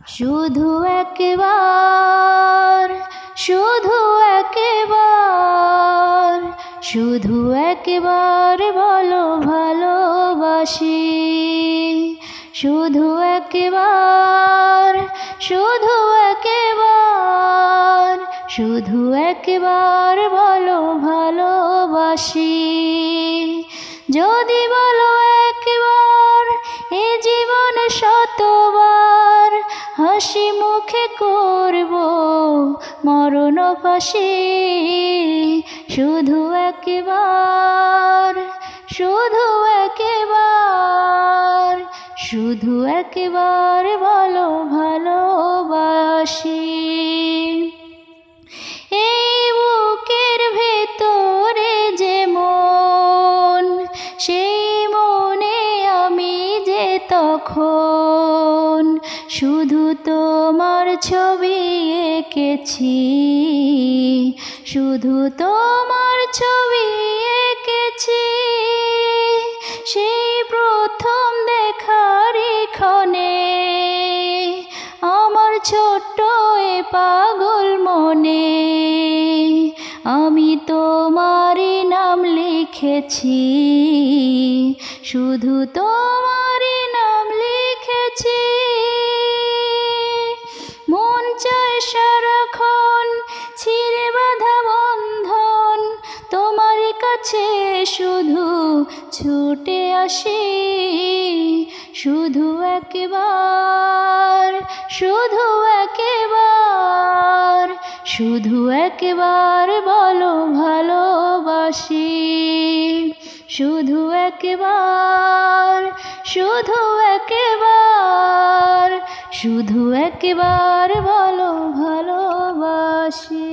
শুধু একবার, শুধু একবার, শুধু একবার বলো ভালোবাসি। শুধু একবার, শুধু একবার, শুধু একবার বলো ভালোবাসি। যদি বলো একবার, এ জীবন শতবার হাসি মুখে করব মরণ ফাঁসি। শুধু একবার, শুধু একবার, শুধু একবার বলো ভালোবাসি। এই বুকের ভেতরে যে মন, সেই মনে আমি যে তখন শুধু তোমার ছবি এঁকেছি, শুধু তোমার ছবি এঁকেছি। সেই প্রথম দেখারই ক্ষণে আমার ছোট্ট এ পাগল মনে আমি তোমারই নাম লিখেছি, শুধু তোমারই নাম লিখেছি। মন চায় সারাক্ষণ ছিঁড়ে বাঁধা বন্ধন তোমার কাছে শুধু ছুটে আসি। শুধু একবার, শুধু একবার, শুধু একবার বলো ভালোবাসি। শুধু একবার, শুধু একবার, শুধু একবার বলো ভালোবাসি।